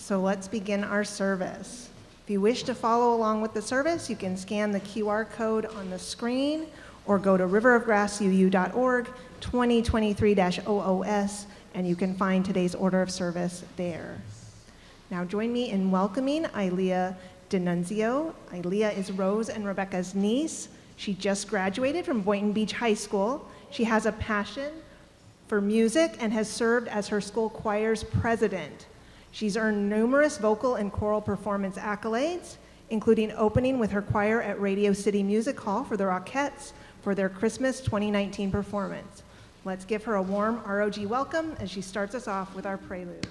So let's begin our service. If you wish to follow along with the service, you can scan the QR code on the screen or go to riverofgrassuu.org 2023-OOS, and you can find today's order of service there. Now join me in welcoming Ilea D'Annunzio. Ilea is Rose and Rebecca's niece. She just graduated from Boynton Beach High School. She has a passion for music and has served as her school choir's president. She's earned numerous vocal and choral performance accolades, including opening with her choir at Radio City Music Hall for the Rockettes for their Christmas 2019 performance. Let's give her a warm ROG welcome as she starts us off with our prelude.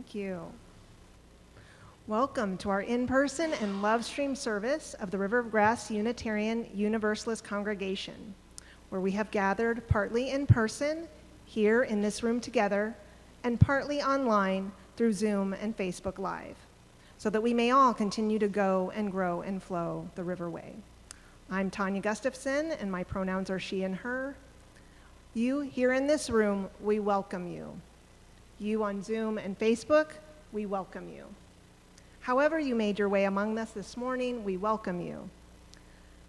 Thank you. Welcome to our in-person and live stream service of the River of Grass Unitarian Universalist Congregation, where we have gathered partly in person here in this room together, and partly online through Zoom and Facebook Live, so that we may all continue to go and grow and flow the riverway. I'm Tanya Gustafson, and my pronouns are she and her. You here in this room, we welcome you. You on Zoom and Facebook, we welcome you. However you made your way among us this morning, we welcome you.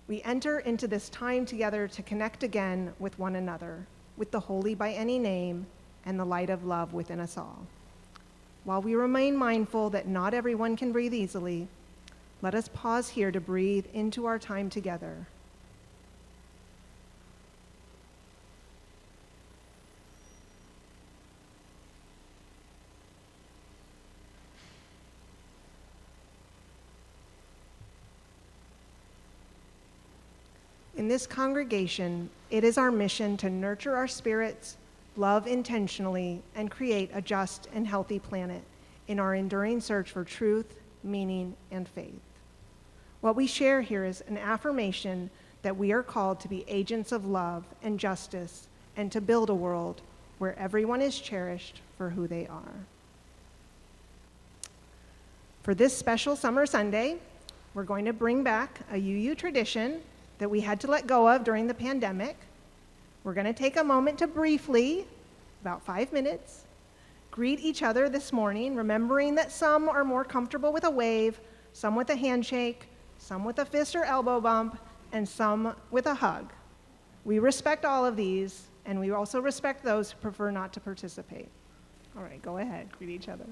We enter into this time together to connect again with one another, with the holy by any name and the light of love within us all. While we remain mindful that not everyone can breathe easily, let us pause here to breathe into our time together. In this congregation, it is our mission to nurture our spirits, love intentionally, and create a just and healthy planet in our enduring search for truth, meaning, and faith. What we share here is an affirmation that we are called to be agents of love and justice and to build a world where everyone is cherished for who they are. For this special summer Sunday, we're going to bring back a UU tradition that we had to let go of during the pandemic. We're going to take a moment to briefly, about 5 minutes, greet each other this morning, remembering that some are more comfortable with a wave, some with a handshake, some with a fist or elbow bump, and some with a hug. We respect all of these, and we also respect those who prefer not to participate. All right, go ahead, greet each other.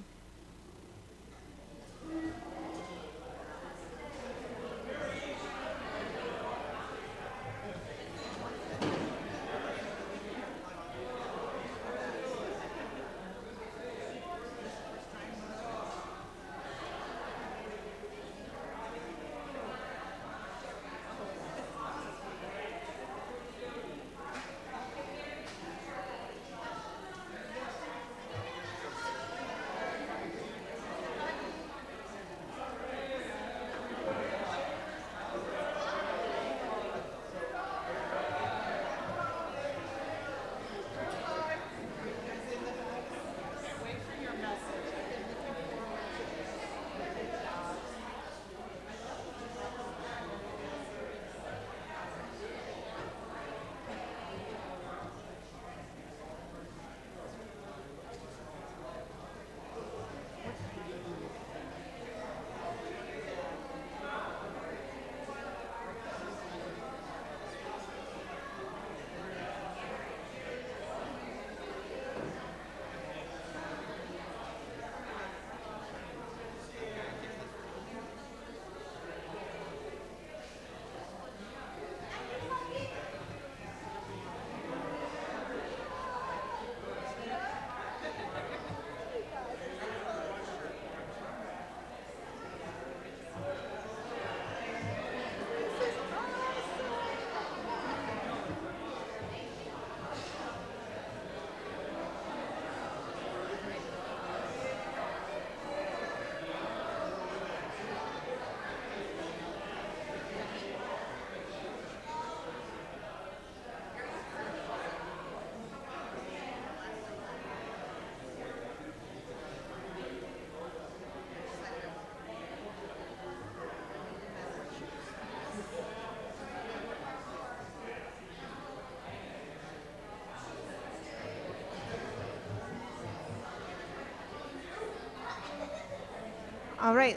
All right,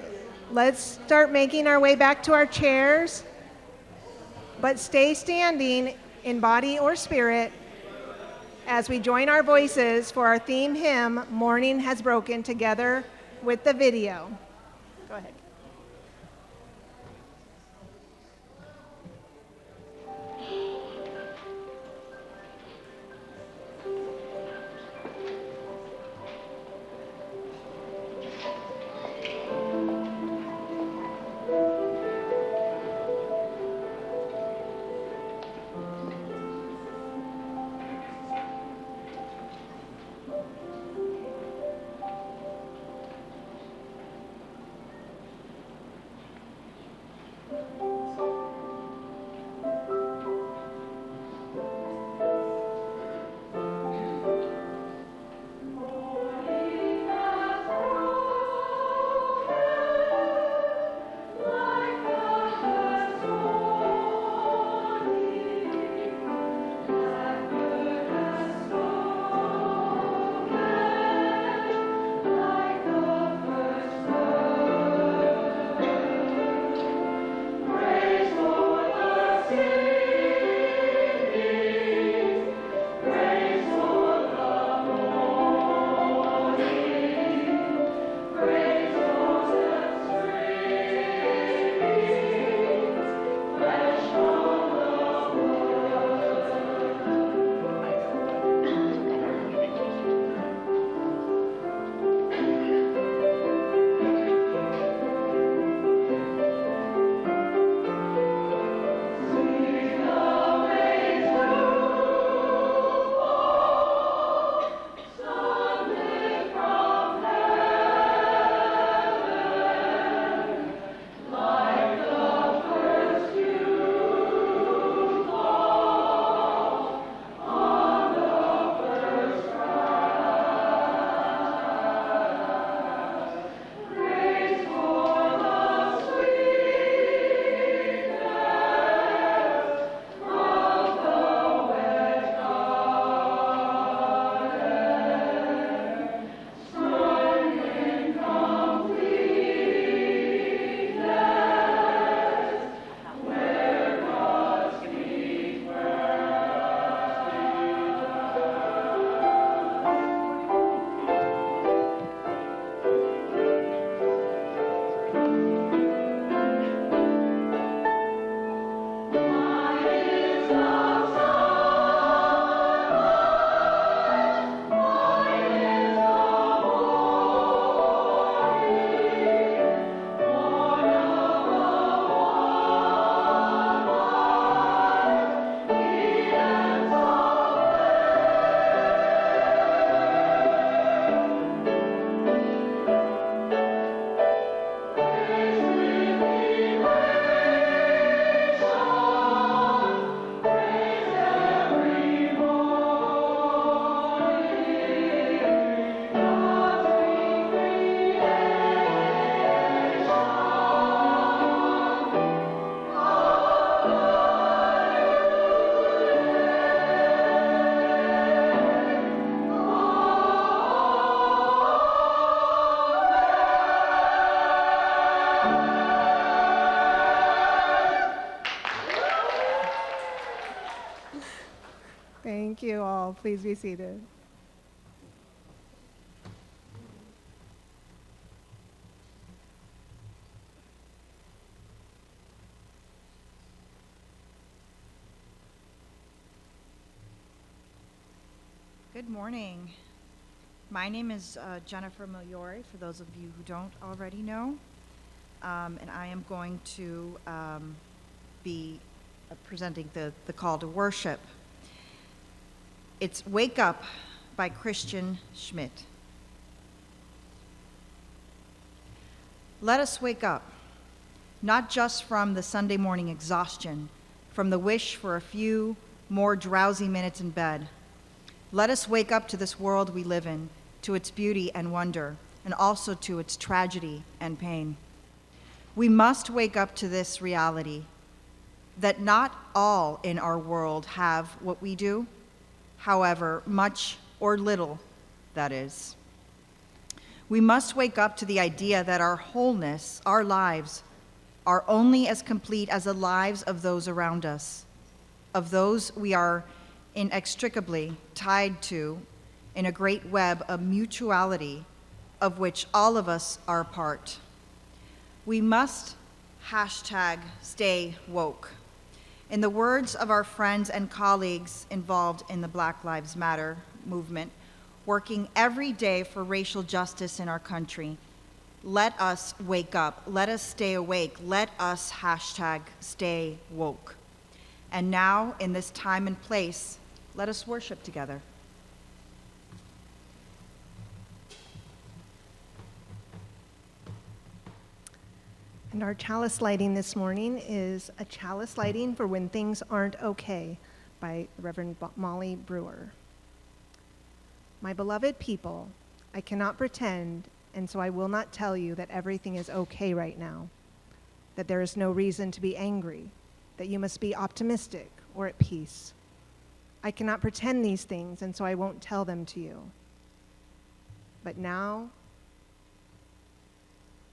let's start making our way back to our chairs, but stay standing in body or spirit as we join our voices for our theme hymn, Morning Has Broken, together with the video. Go ahead. Please be seated. Good morning. My name is Jennifer Migliore, for those of you who don't already know, and I am going to be presenting the call to worship. It's Wake Up by Christian Schmidt. Let us wake up, not just from the Sunday morning exhaustion, from the wish for a few more drowsy minutes in bed. Let us wake up to this world we live in, to its beauty and wonder, and also to its tragedy and pain. We must wake up to this reality that not all in our world have what we do, however much or little that is. We must wake up to the idea that our wholeness, our lives, are only as complete as the lives of those around us, of those we are inextricably tied to in a great web of mutuality of which all of us are a part. We must #stay woke. In the words of our friends and colleagues involved in the Black Lives Matter movement, working every day for racial justice in our country, let us wake up, let us stay awake, let us #stay woke. And now, in this time and place, let us worship together. And our chalice lighting this morning is a chalice lighting for when things aren't okay by Reverend Molly Brewer. My beloved people, I cannot pretend, and so I will not tell you that everything is okay right now, that there is no reason to be angry, that you must be optimistic or at peace. I cannot pretend these things, and so I won't tell them to you. But now,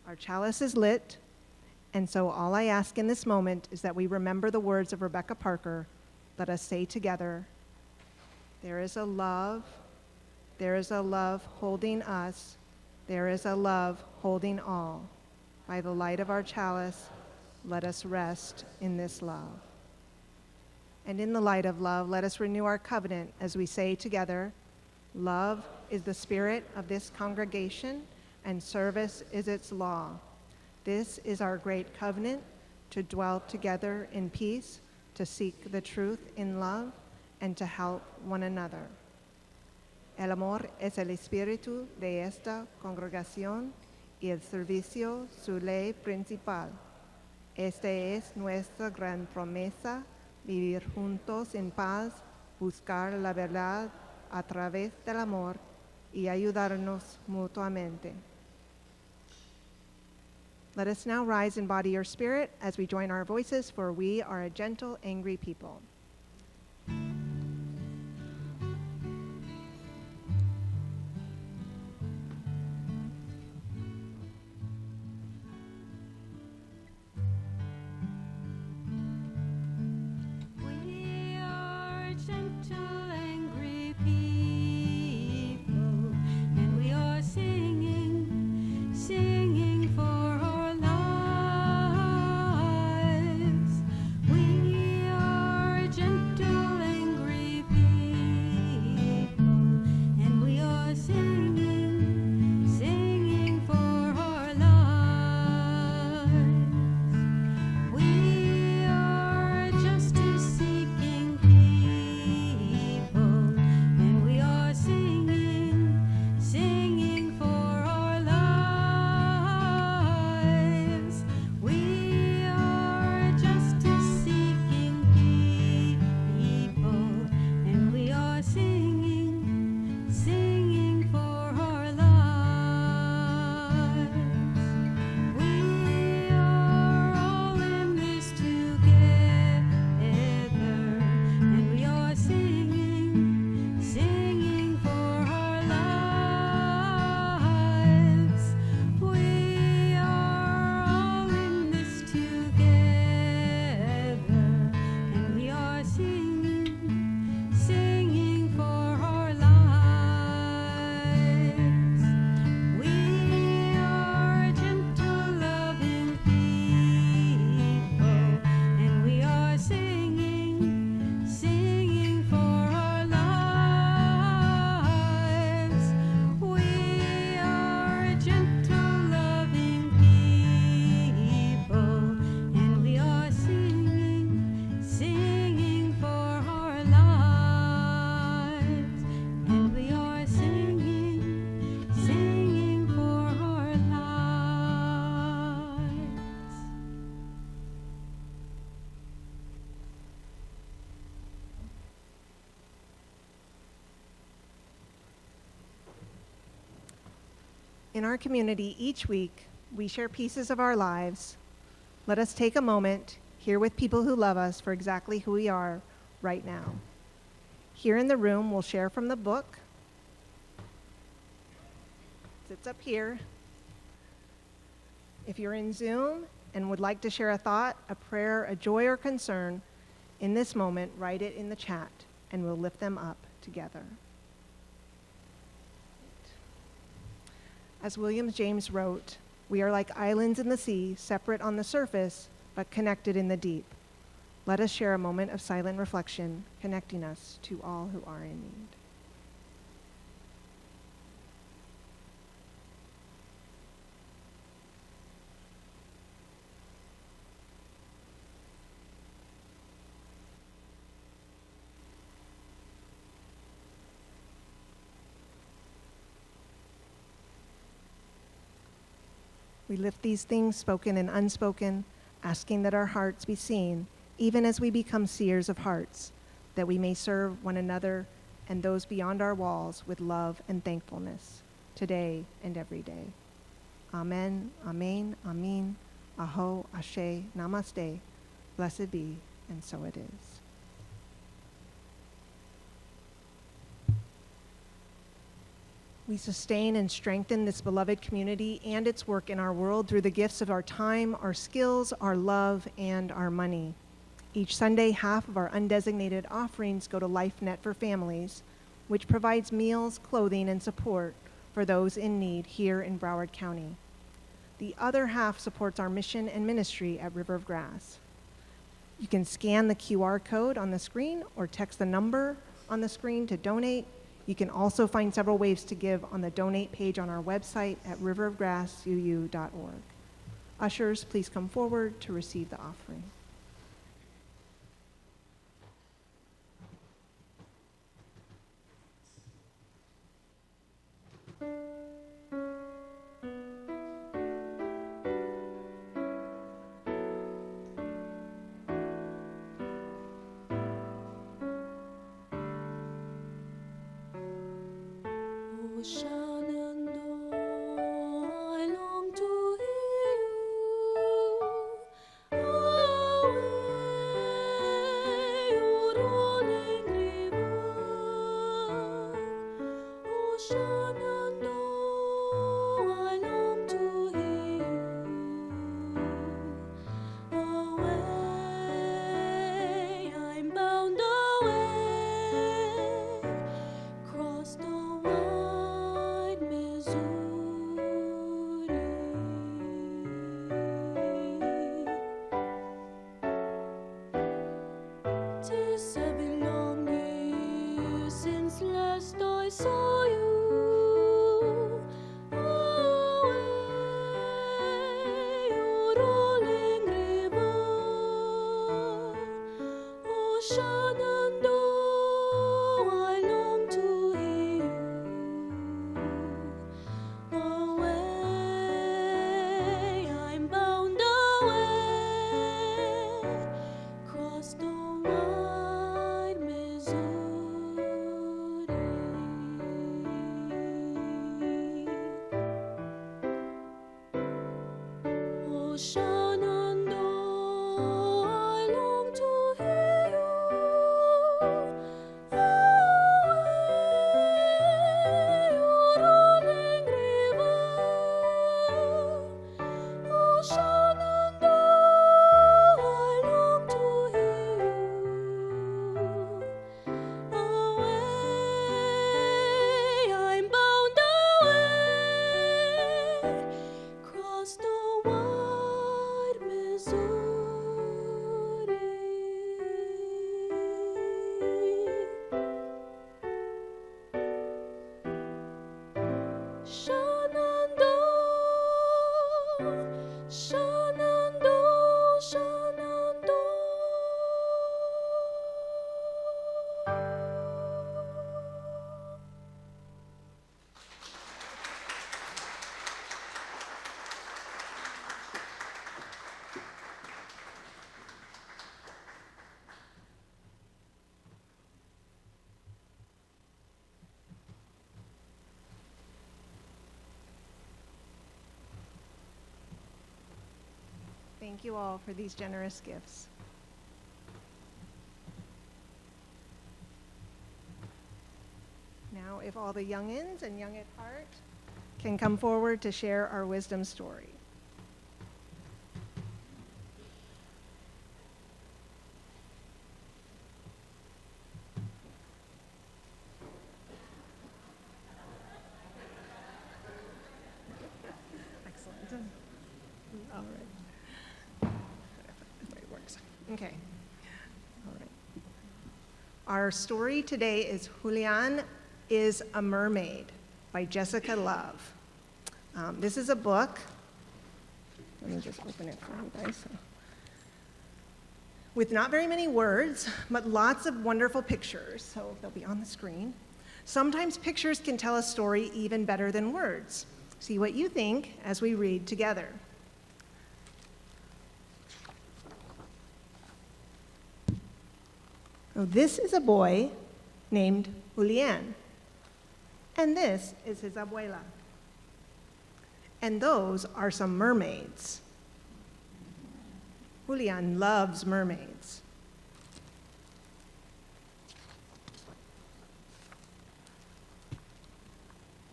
our chalice is lit, and so all I ask in this moment is that we remember the words of Rebecca Parker. Let us say together, there is a love holding us, there is a love holding all. By the light of our chalice, let us rest in this love. And in the light of love, let us renew our covenant as we say together, love is the spirit of this congregation, and service is its law. This is our great covenant, to dwell together in peace, to seek the truth in love, and to help one another. El amor es el espíritu de esta congregación y el servicio su ley principal. Esta es nuestra gran promesa, vivir juntos en paz, buscar la verdad a través del amor y ayudarnos mutuamente. Let us now rise in body or spirit as we join our voices, for we are a gentle, angry people. In our community, each week, we share pieces of our lives. Let us take a moment here with people who love us for exactly who we are right now. Here in the room, we'll share from the book. It's up here. If you're in Zoom and would like to share a thought, a prayer, a joy, or concern, in this moment, write it in the chat, and we'll lift them up together. As William James wrote, "We are like islands in the sea, separate on the surface, but connected in the deep." Let us share a moment of silent reflection, connecting us to all who are in need. We lift these things, spoken and unspoken, asking that our hearts be seen, even as we become seers of hearts, that we may serve one another and those beyond our walls with love and thankfulness, today and every day. Amen, amen, amen, aho, ashe, namaste. Blessed be, and so it is. We sustain and strengthen this beloved community and its work in our world through the gifts of our time, our skills, our love, and our money. Each Sunday, half of our undesignated offerings go to LifeNet for Families, which provides meals, clothing, and support for those in need here in Broward County. The other half supports our mission and ministry at River of Grass. You can scan the QR code on the screen or text the number on the screen to donate. You can also find several ways to give on the donate page on our website at riverofgrassuu.org. Ushers, please come forward to receive the offering. Thank you all for these generous gifts. Now, if all the youngins and young at heart can come forward to share our wisdom story. Excellent. All right. It works. Okay. All right. Our story today is Julian is a Mermaid by Jessica Love. This is a book. Let me just open it for you guys. With not very many words, but lots of wonderful pictures, so they'll be on the screen. Sometimes pictures can tell a story even better than words. See what you think as we read together. Oh, this is a boy named Julian, and this is his abuela. And those are some mermaids. Julian loves mermaids.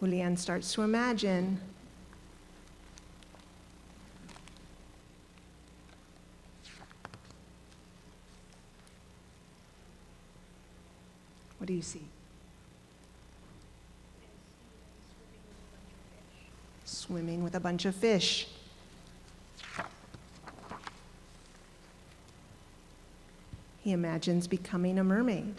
Julian starts to imagine what do you see? Swimming with a bunch of fish. He imagines becoming a mermaid.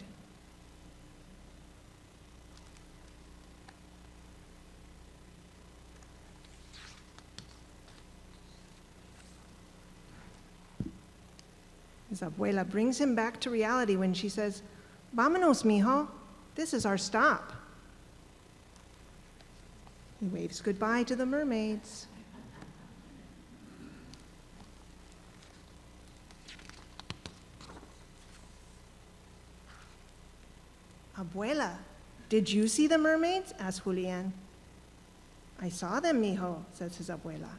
His abuela brings him back to reality when she says, "Vámonos, mijo. This is our stop." He waves goodbye to the mermaids. "Abuela, did you see the mermaids?" asked Julian. "I saw them, mijo," says his abuela.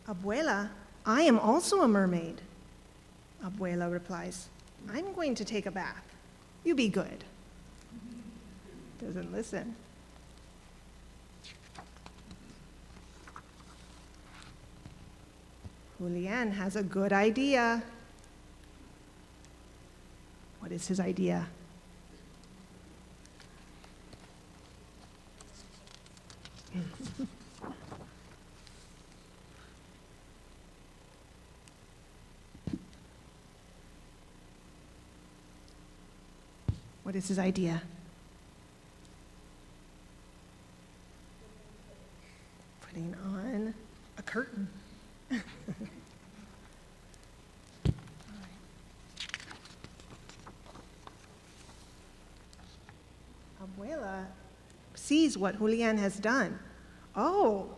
"Abuela, I am also a mermaid." Abuela replies, "I'm going to take a bath. You be good." Doesn't listen. Julian has a good idea. What is his idea? What is his idea? Putting on a curtain. Abuela sees what Julian has done. Oh,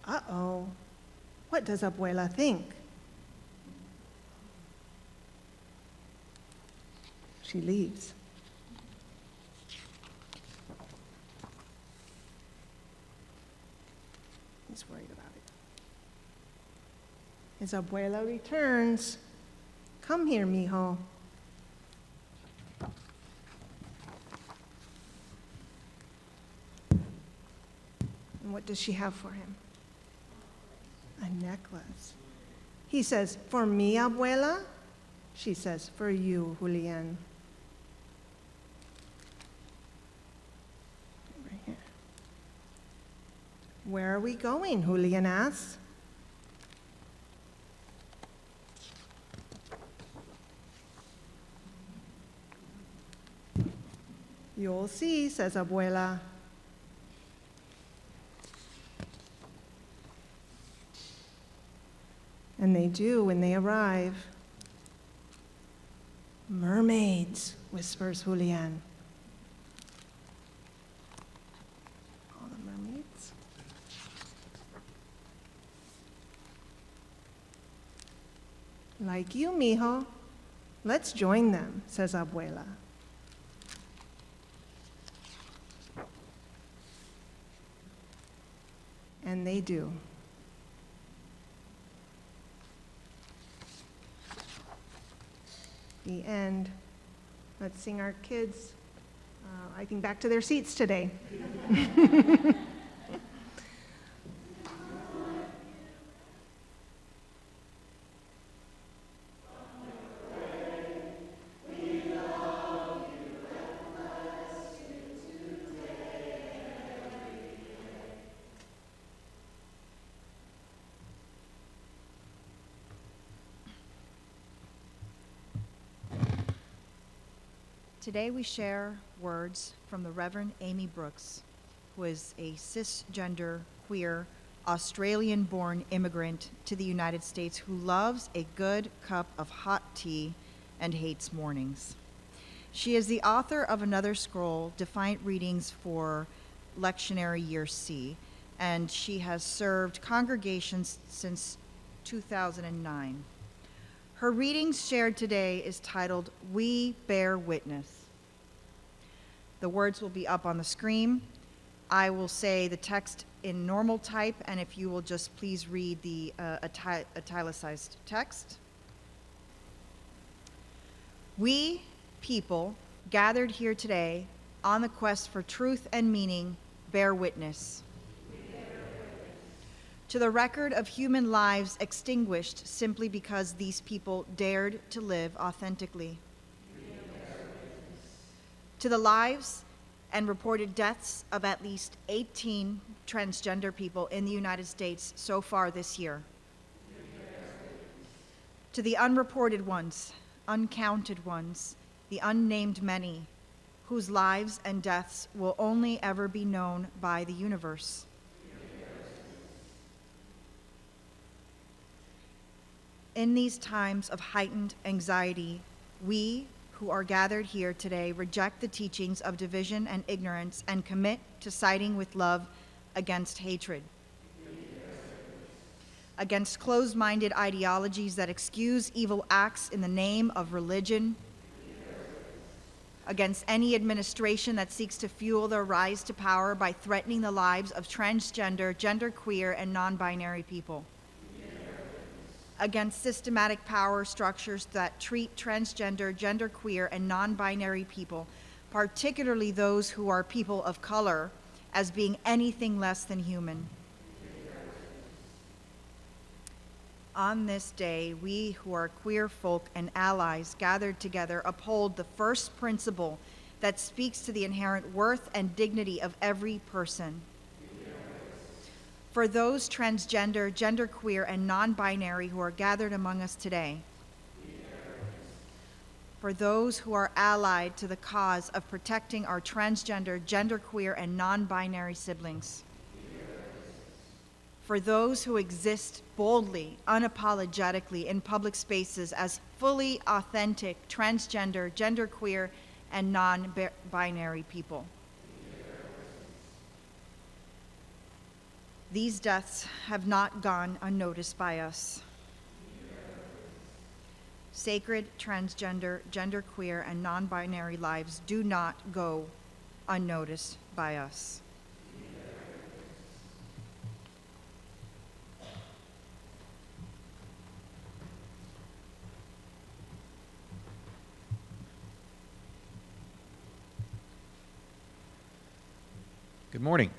uh-oh. What does Abuela think? She leaves. He's worried about it. His abuela returns. "Come here, mijo." And what does she have for him? A necklace. He says, "For me, abuela?" She says, "For you, Julian." Right here. "Where are we going?" Julian asks. "You'll see," says abuela. And they do when they arrive. "Mermaids," whispers Julian. All the mermaids. "Like you, mijo. Let's join them," says abuela. And they do. The end. Let's sing our kids, I think, back to their seats today. Today we share words from the Reverend Amy Brooks, who is a cisgender, queer, Australian-born immigrant to the United States who loves a good cup of hot tea and hates mornings. She is the author of another scroll, Defiant Readings for Lectionary Year C, and she has served congregations since 2009. Her readings shared today is titled, We Bear Witness. The words will be up on the screen. I will say the text in normal type, and if you will just please read the italicized text. We, people, gathered here today on the quest for truth and meaning, bear witness. To the record of human lives extinguished simply because these people dared to live authentically. To the lives and reported deaths of at least 18 transgender people in the United States so far this year. To the unreported ones, uncounted ones, the unnamed many, whose lives and deaths will only ever be known by the universe. In these times of heightened anxiety, we who are gathered here today reject the teachings of division and ignorance and commit to siding with love against hatred, against closed-minded ideologies that excuse evil acts in the name of religion, against any administration that seeks to fuel their rise to power by threatening the lives of transgender, genderqueer, and non-binary people, against systematic power structures that treat transgender, genderqueer, and non-binary people, particularly those who are people of color, as being anything less than human. On this day, we who are queer folk and allies gathered together uphold the first principle that speaks to the inherent worth and dignity of every person. For those transgender, genderqueer, and non-binary who are gathered among us today. For those who are allied to the cause of protecting our transgender, genderqueer, and non-binary siblings. For those who exist boldly, unapologetically in public spaces as fully authentic transgender, genderqueer, and non-binary people. These deaths have not gone unnoticed by us. Sacred transgender, genderqueer, and non-binary lives do not go unnoticed by us. Good morning.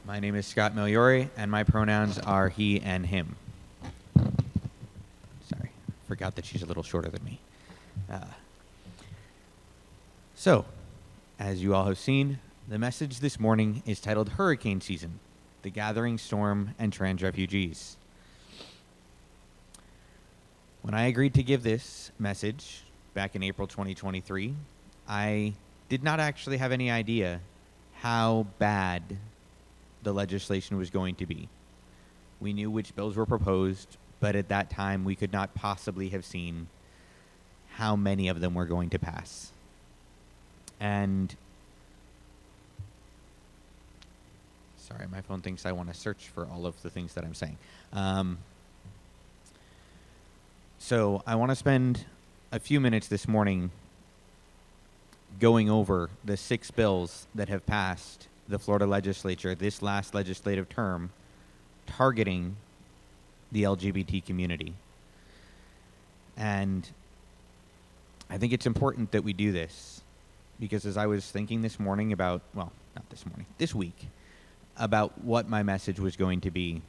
My name is Scott Migliore, and my pronouns are he and him. Sorry, forgot that she's a little shorter than me. So, as you all have seen, the message this morning is titled Hurricane Season, The Gathering Storm and Trans Refugees. When I agreed to give this message back in April 2023, I did not actually have any idea how bad the legislation was going to be. We knew which bills were proposed, but at that time we could not possibly have seen how many of them were going to pass. And sorry, my phone thinks I want to search for all of the things that I'm saying. So I want to spend a few minutes this morning going over the 6 bills that have passed the Florida legislature this last legislative term targeting the LGBT community. And I think it's important that we do this because as I was thinking this morning about, well, not this morning, this week, about what my message was going to be,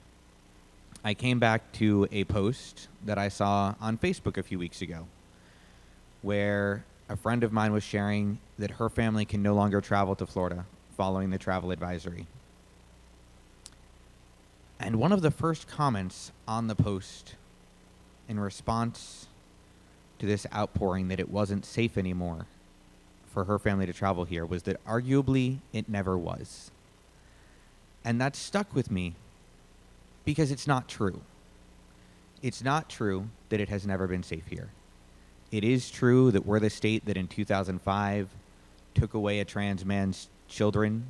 I came back to a post that I saw on Facebook a few weeks ago where a friend of mine was sharing that her family can no longer travel to Florida following the travel advisory. And one of the first comments on the post in response to this outpouring that it wasn't safe anymore for her family to travel here was that arguably it never was. And that stuck with me because it's not true. It's not true that it has never been safe here. It is true that we're the state that in 2005 took away a trans man's children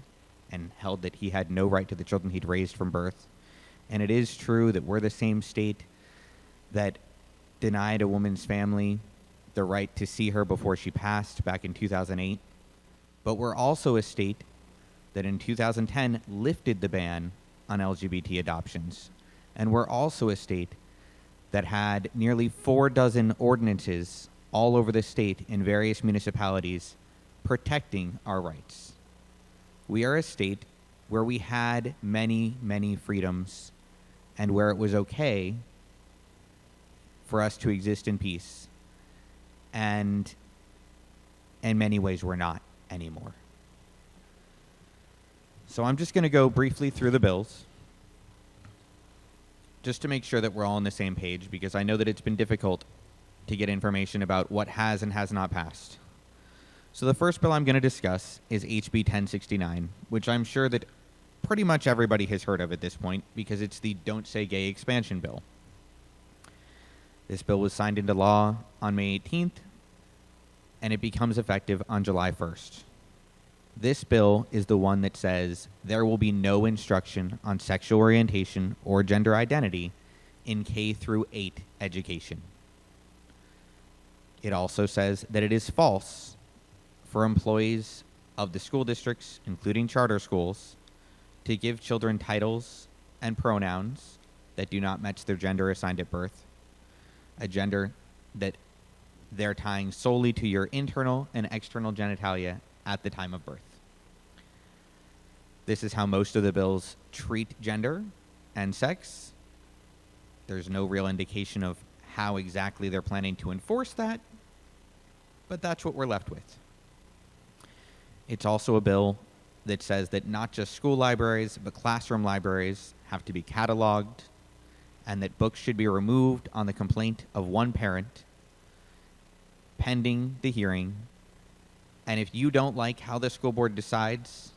and held that he had no right to the children he'd raised from birth. And it is true that we're the same state that denied a woman's family the right to see her before she passed back in 2008. But we're also a state that in 2010 lifted the ban on LGBT adoptions. And we're also a state that had nearly 4 dozen ordinances all over the state in various municipalities protecting our rights. We are a state where we had many, many freedoms and where it was okay for us to exist in peace. And in many ways, we're not anymore. So I'm just going to go briefly through the bills just to make sure that we're all on the same page, because I know that it's been difficult to get information about what has and has not passed. So the first bill I'm going to discuss is HB 1069, which I'm sure that pretty much everybody has heard of at this point because it's the Don't Say Gay expansion bill. This bill was signed into law on May 18th, and it becomes effective on July 1st. This bill is the one that says there will be no instruction on sexual orientation or gender identity in K through 8 education. It also says that it is false for employees of the school districts, including charter schools, to give children titles and pronouns that do not match their gender assigned at birth, a gender that they're tying solely to your internal and external genitalia at the time of birth. This is how most of the bills treat gender and sex. There's no real indication of how exactly they're planning to enforce that, but that's what we're left with. It's also a bill that says that not just school libraries, but classroom libraries have to be cataloged, and that books should be removed on the complaint of one parent pending the hearing. And if you don't like how the school board decides,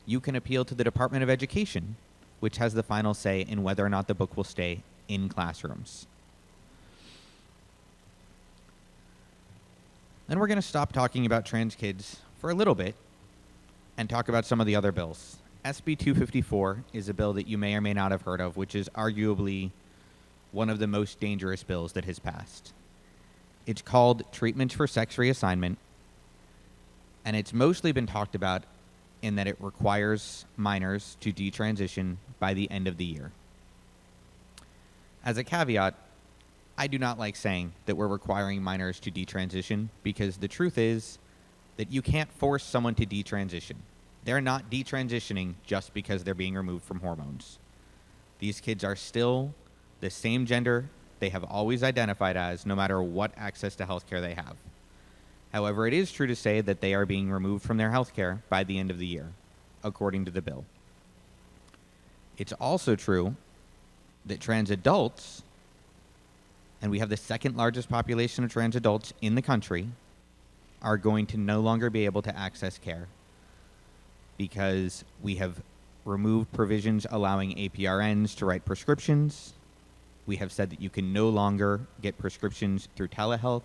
you can appeal to the Department of Education, which has the final say in whether or not the book will stay in classrooms. Then we're going to stop talking about trans kids for a little bit and talk about some of the other bills. SB 254 is a bill that you may or may not have heard of, which is arguably one of the most dangerous bills that has passed. It's called Treatments for Sex Reassignment, and it's mostly been talked about in that it requires minors to detransition by the end of the year. As a caveat, I do not like saying that we're requiring minors to detransition because the truth is that you can't force someone to detransition. They're not detransitioning just because they're being removed from hormones. These kids are still the same gender they have always identified as, no matter what access to healthcare they have. However, it is true to say that they are being removed from their healthcare by the end of the year, according to the bill. It's also true that trans adults, and we have the second largest population of trans adults in the country, are going to no longer be able to access care because we have removed provisions allowing APRNs to write prescriptions. We have said that you can no longer get prescriptions through telehealth,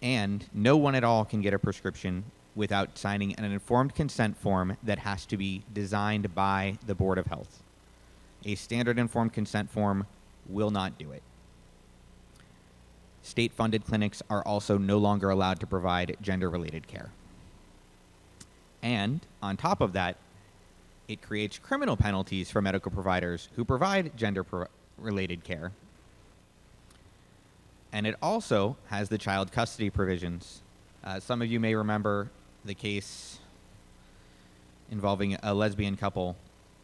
and no one at all can get a prescription without signing an informed consent form that has to be designed by the Board of Health. A standard informed consent form will not do it. State-funded clinics are also no longer allowed to provide gender-related care. And on top of that, it creates criminal penalties for medical providers who provide gender-related care. And it also has the child custody provisions. Some of you may remember the case involving a lesbian couple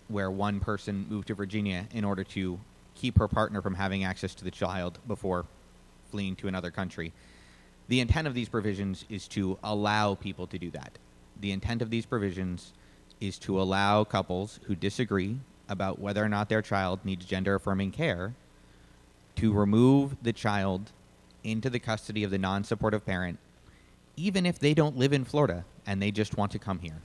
where one person moved to Virginia in order to keep her partner from having access to the child before fleeing to another country. The intent of these provisions is to allow people to do that. The intent of these provisions is to allow couples who disagree about whether or not their child needs gender-affirming care to remove the child into the custody of the non-supportive parent, even if they don't live in Florida and they just want to come here.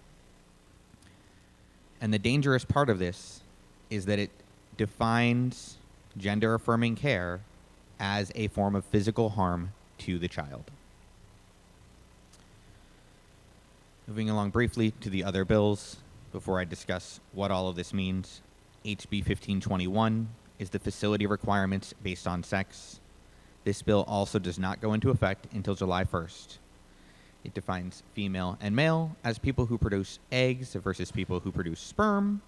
And the dangerous part of this is that it defines gender-affirming care as a form of physical harm to the child. Moving along briefly to the other bills before I discuss what all of this means. HB 1521 is the facility requirements based on sex. This bill also does not go into effect until July 1st. It defines female and male as people who produce eggs versus people who produce sperm.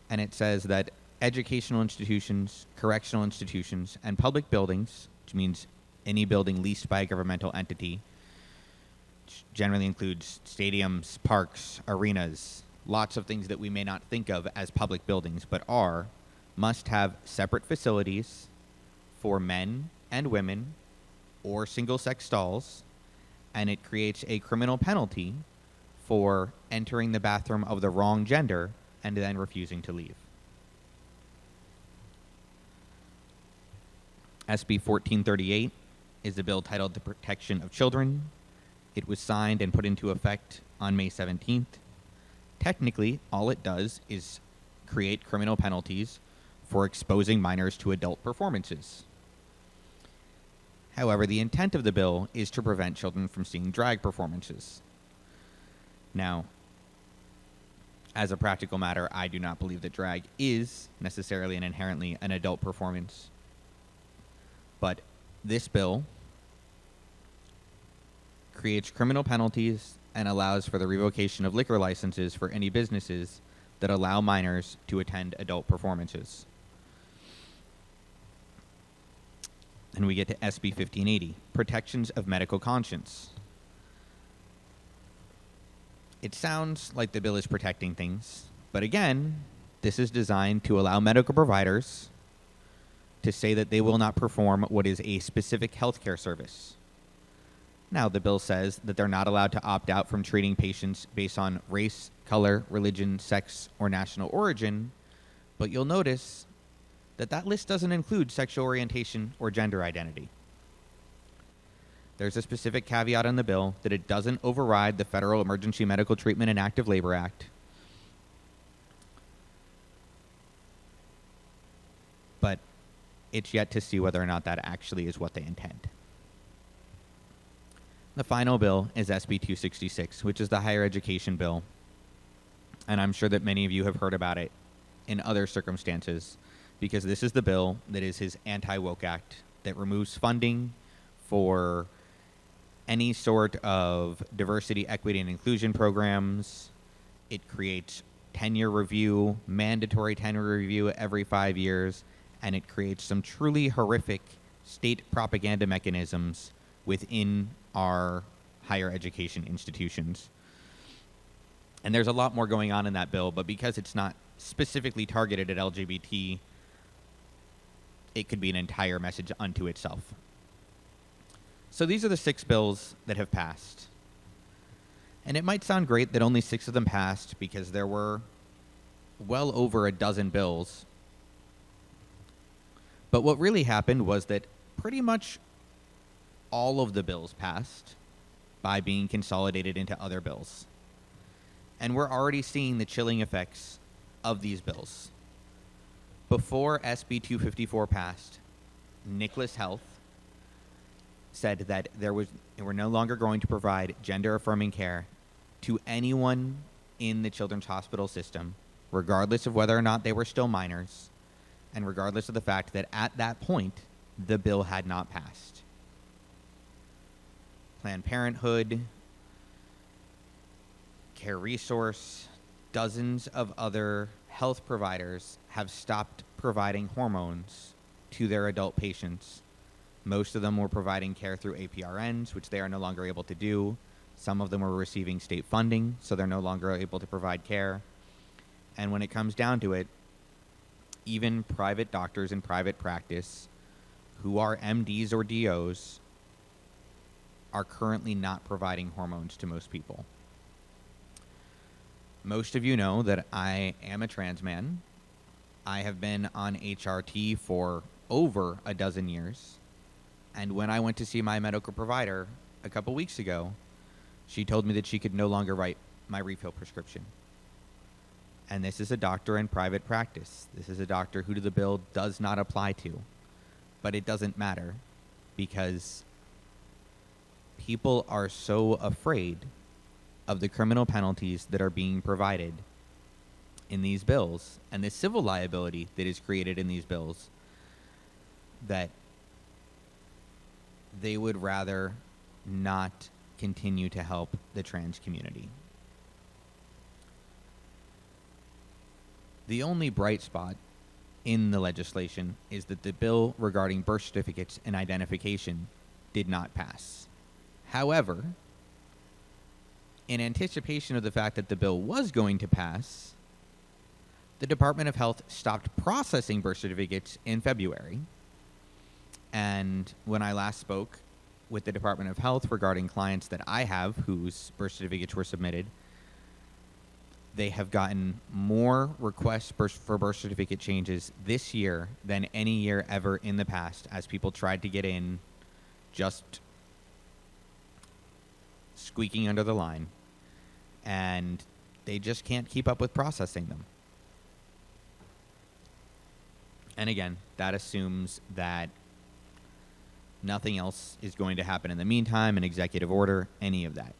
And it says that educational institutions, correctional institutions, and public buildings, which means any building leased by a governmental entity, which generally includes stadiums, parks, arenas, lots of things that we may not think of as public buildings, but are, must have separate facilities for men and women or single-sex stalls, and it creates a criminal penalty for entering the bathroom of the wrong gender and then refusing to leave. SB 1438 is a bill titled The Protection of Children. It was signed and put into effect on May 17th. Technically, all it does is create criminal penalties for exposing minors to adult performances. However, the intent of the bill is to prevent children from seeing drag performances. Now, as a practical matter, I do not believe that drag is necessarily and inherently an adult performance. But this bill creates criminal penalties and allows for the revocation of liquor licenses for any businesses that allow minors to attend adult performances. And we get to SB 1580, Protections of Medical Conscience. It sounds like the bill is protecting things, but again, this is designed to allow medical providers to say that they will not perform what is a specific healthcare service. Now, the bill says that they're not allowed to opt out from treating patients based on race, color, religion, sex, or national origin, but you'll notice that that list doesn't include sexual orientation or gender identity. There's a specific caveat in the bill that it doesn't override the Federal Emergency Medical Treatment and Active Labor Act. But it's yet to see whether or not that actually is what they intend. The final bill is SB 266, which is the higher education bill. And I'm sure that many of you have heard about it in other circumstances, because this is the bill that is his anti-woke act that removes funding for any sort of diversity, equity, and inclusion programs. It creates tenure review, mandatory tenure review every 5 years, and it creates some truly horrific state propaganda mechanisms within our higher education institutions. And there's a lot more going on in that bill, but because it's not specifically targeted at LGBT, it could be an entire message unto itself. So these are the 6 bills that have passed. And it might sound great that only 6 of them passed because there were well over a dozen bills. But what really happened was that pretty much all of the bills passed by being consolidated into other bills. And we're already seeing the chilling effects of these bills. Before SB 254 passed, Nicholas Health said that they were no longer going to provide gender-affirming care to anyone in the children's hospital system, regardless of whether or not they were still minors, and regardless of the fact that at that point, the bill had not passed. Planned Parenthood, Care Resource, dozens of other health providers have stopped providing hormones to their adult patients. Most of them were providing care through APRNs, which they are no longer able to do. Some of them were receiving state funding, so they're no longer able to provide care. And when it comes down to it, even private doctors in private practice who are MDs or DOs are currently not providing hormones to most people. Most of you know that I am a trans man. I have been on HRT for over a dozen years. And when I went to see my medical provider a couple weeks ago, she told me that she could no longer write my refill prescription. And this is a doctor in private practice. This is a doctor who the bill does not apply to. But it doesn't matter because people are so afraid of the criminal penalties that are being provided in these bills and the civil liability that is created in these bills that they would rather not continue to help the trans community. The only bright spot in the legislation is that the bill regarding birth certificates and identification did not pass. However, in anticipation of the fact that the bill was going to pass, the Department of Health stopped processing birth certificates in February. And when I last spoke with the Department of Health regarding clients that I have whose birth certificates were submitted, they have gotten more requests for birth certificate changes this year than any year ever in the past, as people tried to get in just squeaking under the line, and they just can't keep up with processing them. And again, that assumes that nothing else is going to happen in the meantime, an executive order, any of that.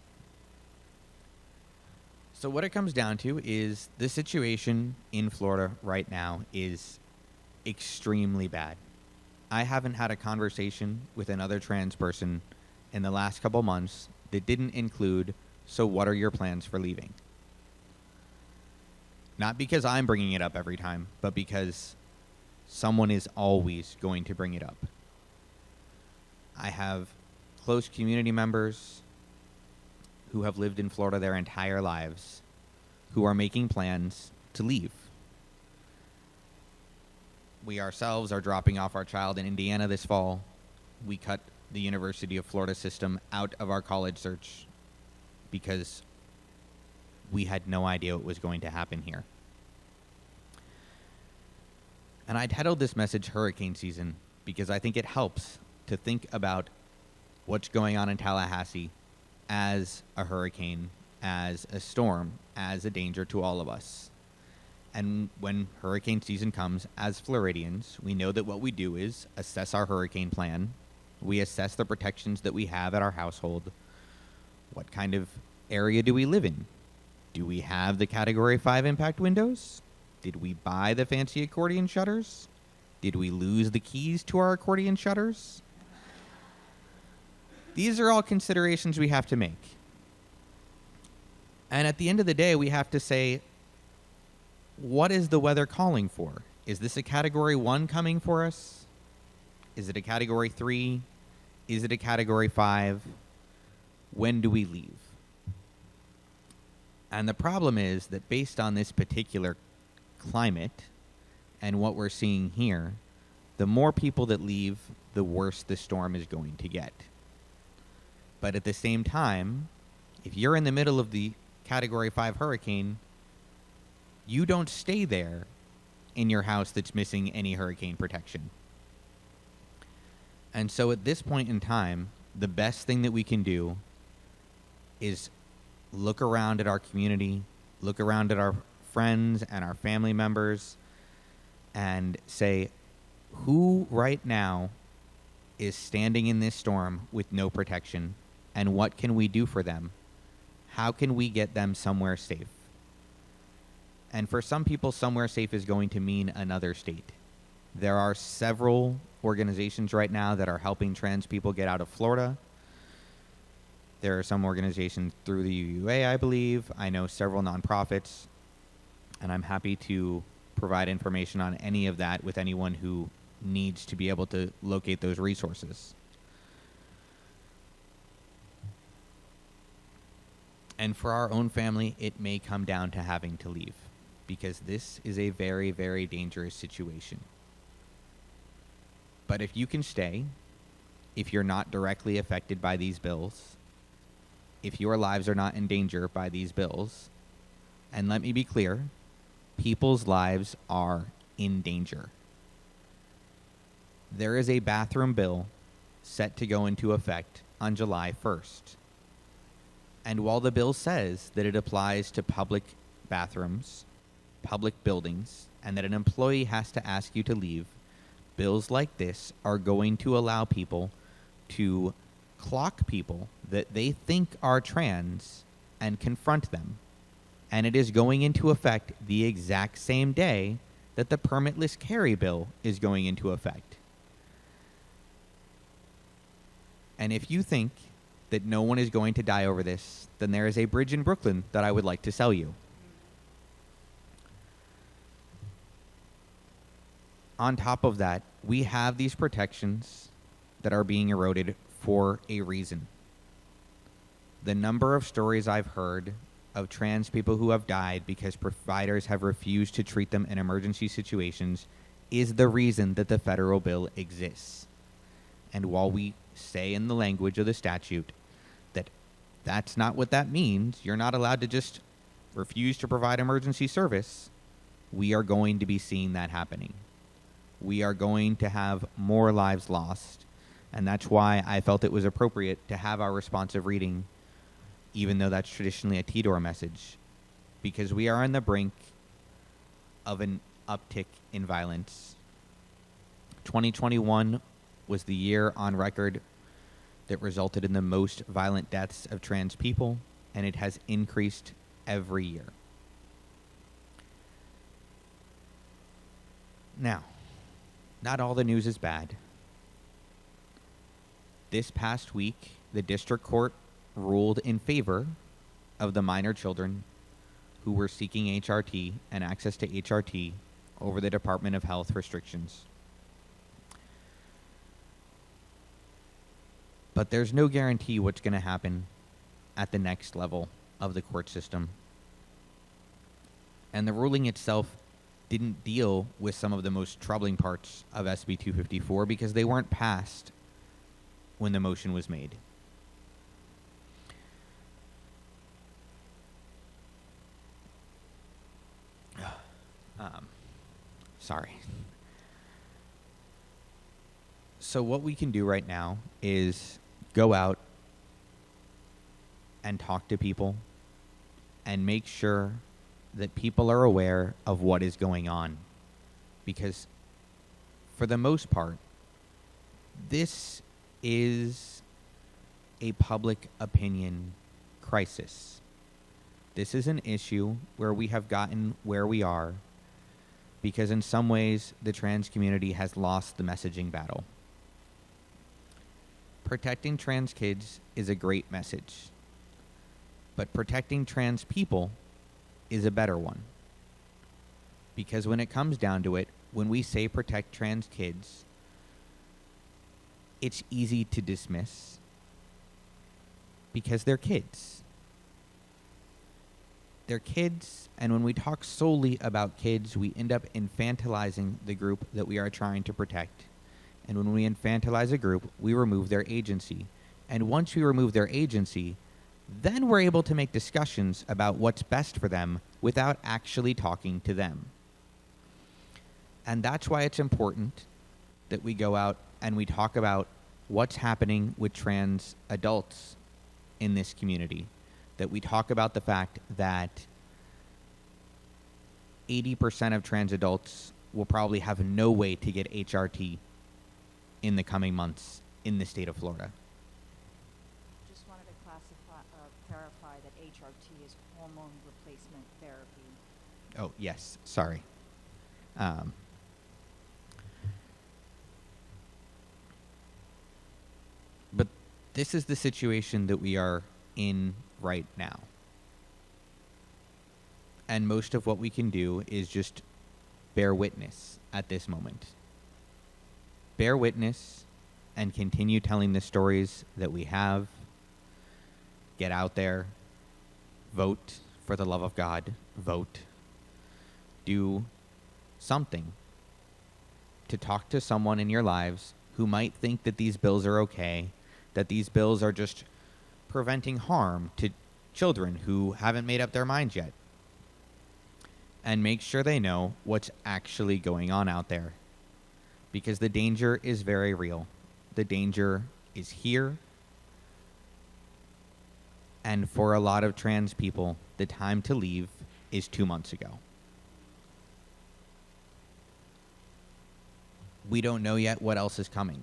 So what it comes down to is the situation in Florida right now is extremely bad. I haven't had a conversation with another trans person in the last couple months that didn't include, so what are your plans for leaving? Not because I'm bringing it up every time, but because someone is always going to bring it up. I have close community members who have lived in Florida their entire lives who are making plans to leave. We ourselves are dropping off our child in Indiana this fall. We cut the University of Florida system out of our college search because we had no idea what was going to happen here. And I titled this message Hurricane Season because I think it helps to think about what's going on in Tallahassee as a hurricane, as a storm, as a danger to all of us. And when hurricane season comes, as Floridians, we know that what we do is assess our hurricane plan. We assess the protections that we have at our household. What kind of area do we live in? Do we have the Category 5 impact windows? Did we buy the fancy accordion shutters? Did we lose the keys to our accordion shutters? These are all considerations we have to make. And at the end of the day, we have to say, what is the weather calling for? Is this a Category 1 coming for us? Is it a Category 3? Is it a Category 5? When do we leave? And the problem is that based on this particular climate and what we're seeing here, the more people that leave, the worse the storm is going to get. But at the same time, if you're in the middle of the Category 5 hurricane, you don't stay there in your house that's missing any hurricane protection. And so at this point in time, the best thing that we can do is look around at our community, look around at our friends and our family members, and say, who right now is standing in this storm with no protection, and what can we do for them? How can we get them somewhere safe? And for some people, somewhere safe is going to mean another state. There are several organizations right now that are helping trans people get out of Florida. There are some organizations through the UUA, I believe. I know several nonprofits And I'm happy to provide information on any of that with anyone who needs to be able to locate those resources. And for our own family, it may come down to having to leave, because this is a very, very dangerous situation. But if you can stay, if you're not directly affected by these bills, if your lives are not in danger by these bills, and let me be clear, people's lives are in danger. There is a bathroom bill set to go into effect on July 1st. And while the bill says that it applies to public bathrooms, public buildings, and that an employee has to ask you to leave, bills like this are going to allow people to clock people that they think are trans and confront them. And it is going into effect the exact same day that the permitless carry bill is going into effect. And if you think that no one is going to die over this, then there is a bridge in Brooklyn that I would like to sell you. On top of that, we have these protections that are being eroded for a reason. The number of stories I've heard of trans people who have died because providers have refused to treat them in emergency situations is the reason that the federal bill exists. And while we say in the language of the statute that that's not what that means, you're not allowed to just refuse to provide emergency service, we are going to be seeing that happening. We are going to have more lives lost, and that's why I felt it was appropriate to have our responsive reading, even though that's traditionally a TDOR message, because we are on the brink of an uptick in violence. 2021 was the year on record that resulted in the most violent deaths of trans people, and it has increased every year. Now, not all the news is bad. This past week, the district court ruled in favor of the minor children who were seeking HRT and access to HRT over the Department of Health restrictions. But there's no guarantee what's going to happen at the next level of the court system. And the ruling itself didn't deal with some of the most troubling parts of SB 254 because they weren't passed when the motion was made. Sorry. So what we can do right now is go out and talk to people and make sure that people are aware of what is going on. Because for the most part, this is a public opinion crisis. This is an issue where we have gotten where we are because in some ways the trans community has lost the messaging battle. Protecting trans kids is a great message, but protecting trans people is a better one. Because when it comes down to it, when we say protect trans kids, it's easy to dismiss because they're kids. They're kids, and when we talk solely about kids, we end up infantilizing the group that we are trying to protect. And when we infantilize a group, we remove their agency. And once we remove their agency, then we're able to make discussions about what's best for them without actually talking to them. And that's why it's important that we go out and we talk about what's happening with trans adults in this community. That we talk about the fact that 80% of trans adults will probably have no way to get HRT in the coming months in the state of Florida. Just wanted to clarify that HRT is hormone replacement therapy. Oh, yes. Sorry. But this is the situation that we are in right now. And most of what we can do is just bear witness at this moment. Bear witness and continue telling the stories that we have. Get out there. Vote for the love of God. Vote. Do something to talk to someone in your lives who might think that these bills are okay, that these bills are just preventing harm to children who haven't made up their minds yet. And make sure they know what's actually going on out there. Because the danger is very real. The danger is here. And for a lot of trans people, the time to leave is 2 months ago. We don't know yet what else is coming.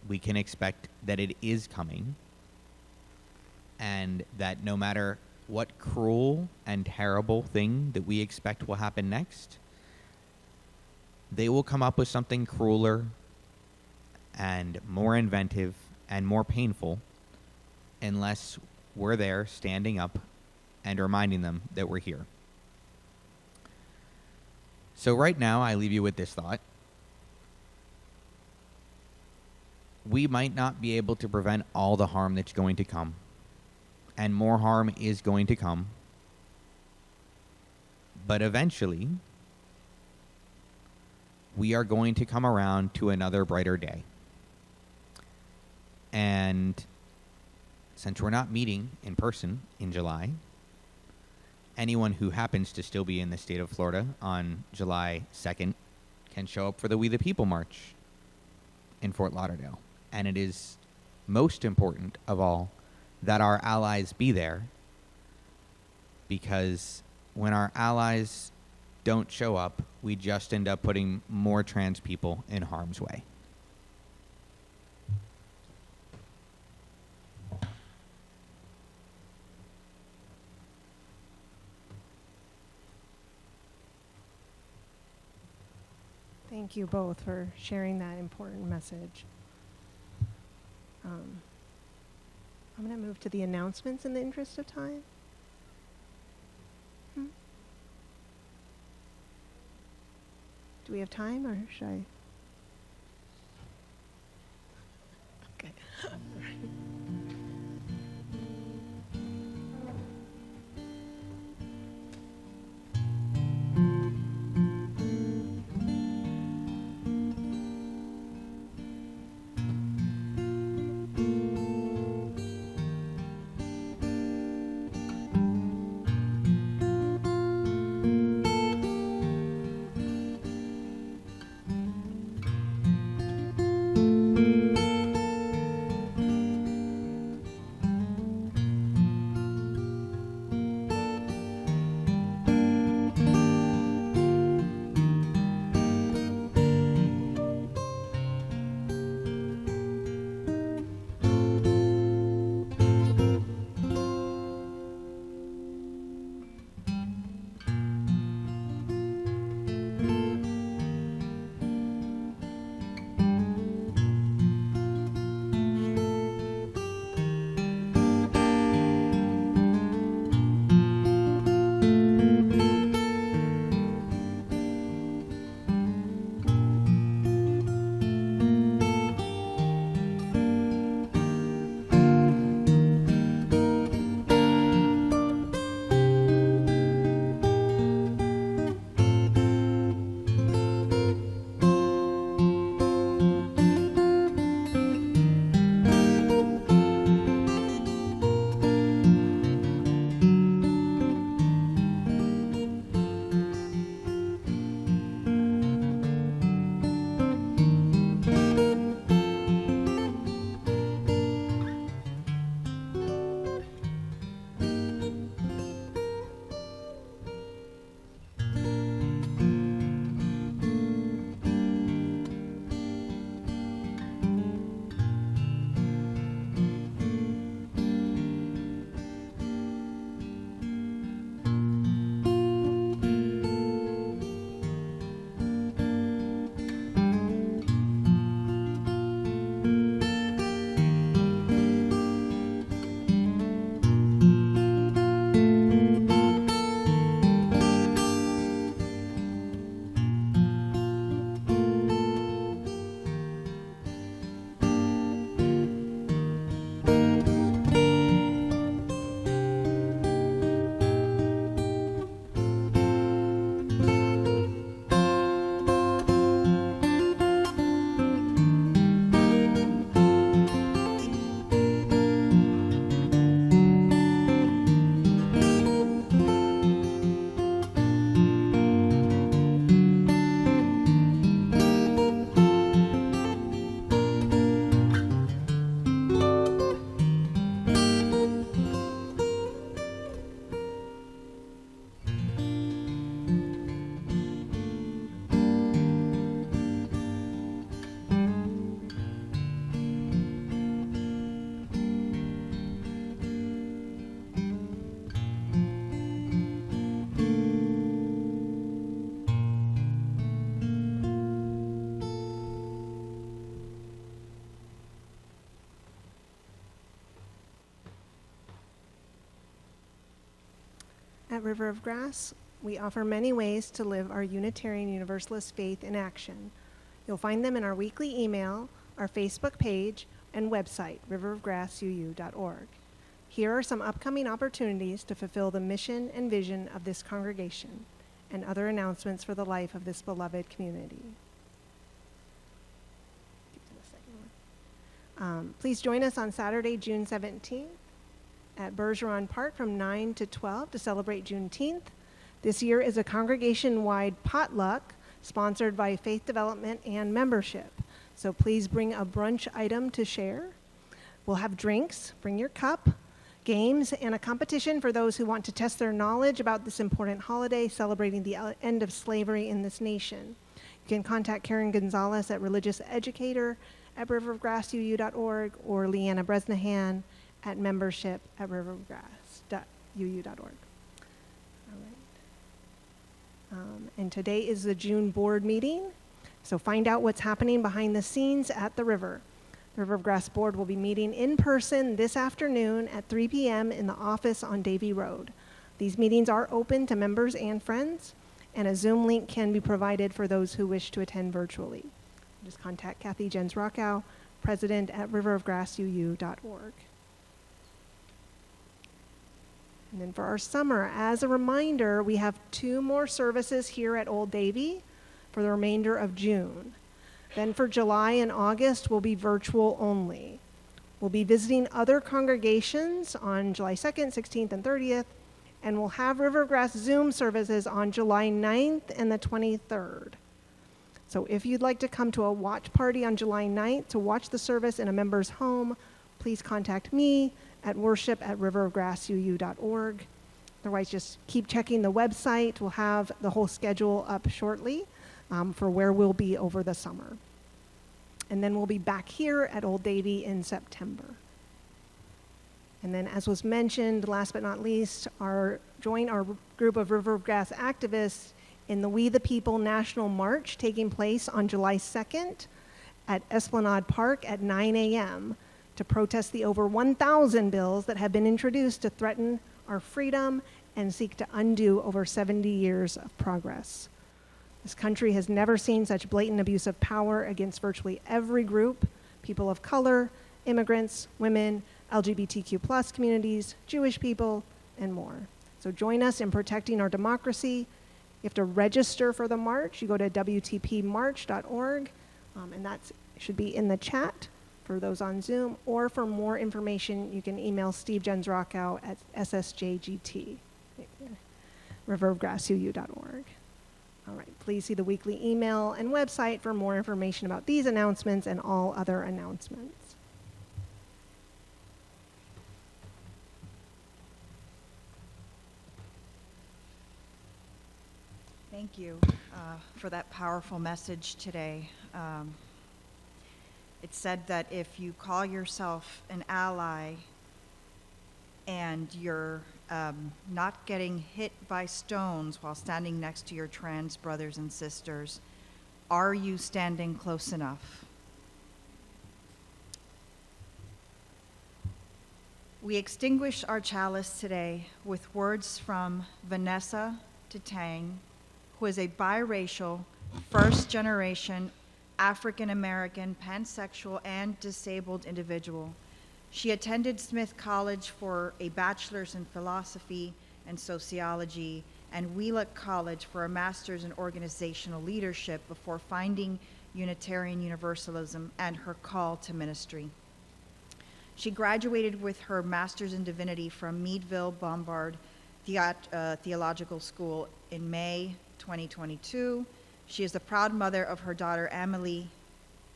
We can expect that it is coming, and that no matter what cruel and terrible thing that we expect will happen next, they will come up with something crueler and more inventive and more painful unless we're there standing up and reminding them that we're here. So right now, I leave you with this thought. We might not be able to prevent all the harm that's going to come, and more harm is going to come. But eventually, we are going to come around to another brighter day. And since we're not meeting in person in July, anyone who happens to still be in the state of Florida on July 2nd can show up for the We the People March in Fort Lauderdale. And it is most important of all that our allies be there, because when our allies don't show up, we just end up putting more trans people in harm's way. Thank you both for sharing that important message. I'm going to move to the announcements in the interest of time. Do we have time, or should I? Okay. at River of Grass, we offer many ways to live our Unitarian Universalist faith in action. You'll find them in our weekly email, our Facebook page, and website, riverofgrassuu.org. Here are some upcoming opportunities to fulfill the mission and vision of this congregation and other announcements for the life of this beloved community. Please join us on Saturday, June 17th at Bergeron Park from 9 to 12 to celebrate Juneteenth. This year is a congregation-wide potluck sponsored by Faith Development and Membership. So please bring a brunch item to share. We'll have drinks, bring your cup, games, and a competition for those who want to test their knowledge about this important holiday celebrating the end of slavery in this nation. You can contact Karen Gonzalez at Religious Educator at riverofgrassuu.org or Leanna Bresnahan at membership at riverofgrass.uu.org. All right. And today is the June board meeting, so find out what's happening behind the scenes at the river. The River of Grass board will be meeting in person this afternoon at 3 p.m. in the office on Davie Road. These meetings are open to members and friends, and a Zoom link can be provided for those who wish to attend virtually. Just contact Kathy Jens-Rockow, president at riverofgrassuu.org. And then for our summer, as a reminder, we have 2 more services here at Old Davie for the remainder of June. Then for July and August, we'll be virtual only. We'll be visiting other congregations on July 2nd, 16th, and 30th, and we'll have River of Grass Zoom services on July 9th and the 23rd. So if you'd like to come to a watch party on July 9th to watch the service in a member's home, please contact me at worship@riverofgrassuu.org. Otherwise, just keep checking the website. We'll have the whole schedule up shortly for where we'll be over the summer. And then we'll be back here at Old Davie in September. And then, as was mentioned, last but not least, join our group of River of Grass activists in the We the People National March taking place on July 2nd at Esplanade Park at 9 a.m. to protest the over 1,000 bills that have been introduced to threaten our freedom and seek to undo over 70 years of progress. This country has never seen such blatant abuse of power against virtually every group: people of color, immigrants, women, LGBTQ+ communities, Jewish people, and more. So join us in protecting our democracy. You have to register for the march. You go to WTPmarch.org, and that should be in the chat for those on Zoom. Or for more information, you can email Steve Jens-Rockow at ssjgt, riverofgrassuu.org. All right, please see the weekly email and website for more information about these announcements and all other announcements. Thank you for that powerful message today. It's said that if you call yourself an ally and you're not getting hit by stones while standing next to your trans brothers and sisters, are you standing close enough? We extinguish our chalice today with words from Vanessa Tatang, who is a biracial, first-generation, African-American, pansexual, and disabled individual. She attended Smith College for a bachelor's in philosophy and sociology, and Wheelock College for a master's in organizational leadership before finding Unitarian Universalism and her call to ministry. She graduated with her master's in divinity from Meadville Bombard Theological School in May 2022. She is the proud mother of her daughter, Amelie.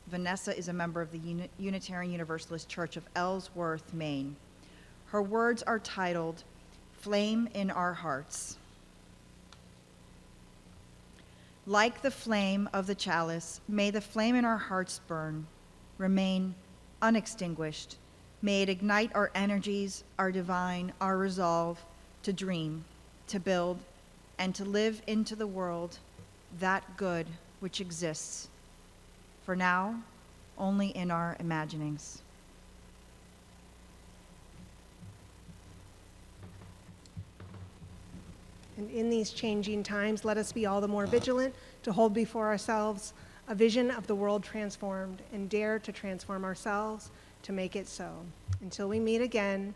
Vanessa is a member of the Unitarian Universalist Church of Ellsworth, Maine. Her words are titled, Flame in Our Hearts. Like the flame of the chalice, may the flame in our hearts burn, remain unextinguished. May it ignite our energies, our divine, our resolve to dream, to build, and to live into the world that good which exists, for now, only in our imaginings. And in these changing times, let us be all the more vigilant to hold before ourselves a vision of the world transformed and dare to transform ourselves to make it so. Until we meet again,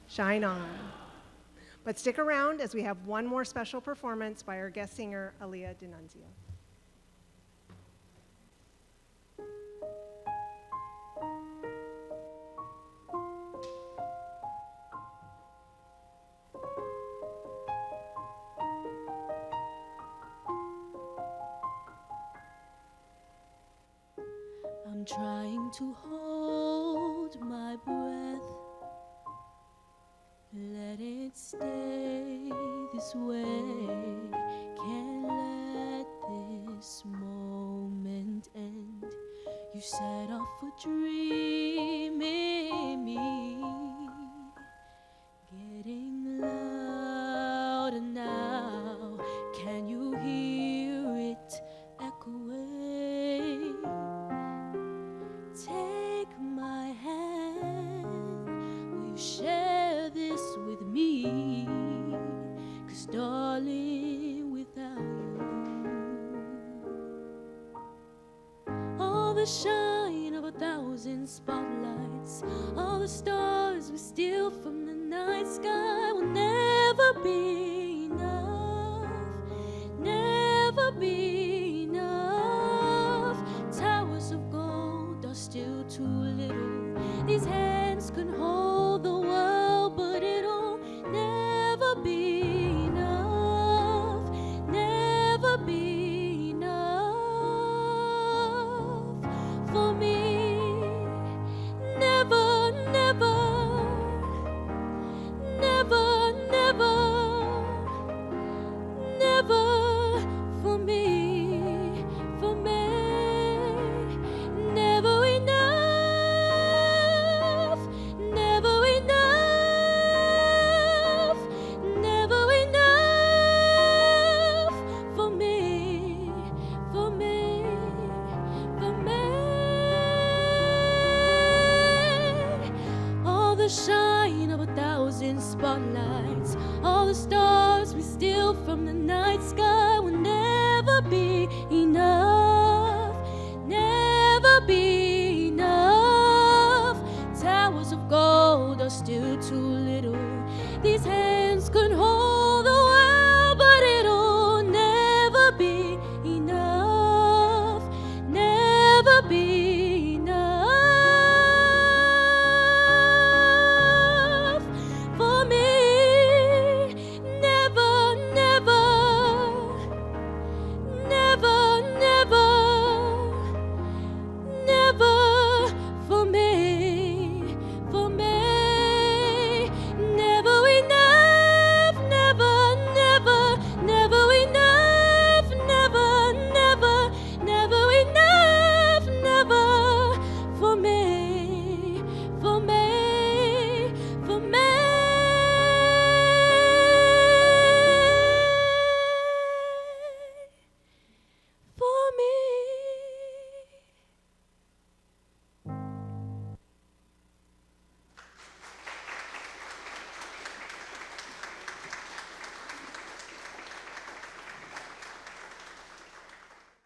shine on. But stick around as we have one more special performance by our guest singer, Aaliyah D'Annunzio. I'm trying to hold my breath, let it stay this way. Can't let this moment end. You set off a dream in me, getting louder now. Can you hear it echoing? Take my hand, will you share this with me? 'Cause darling, without you, all the shine of 1,000 spotlights, all the stars we steal from the night sky will never be enough, never be enough. Towers of gold are still too little. These hands can hold the world, but it'll never be enough, never be enough for me. Never, never, never, never, never for me, for me. Never enough, never enough, never enough for me, for me, for me. All the shine of 1,000 spotlights, all the stars we steal from the night sky will never be enough, never be enough. Towers of gold are still too little. These hands could hold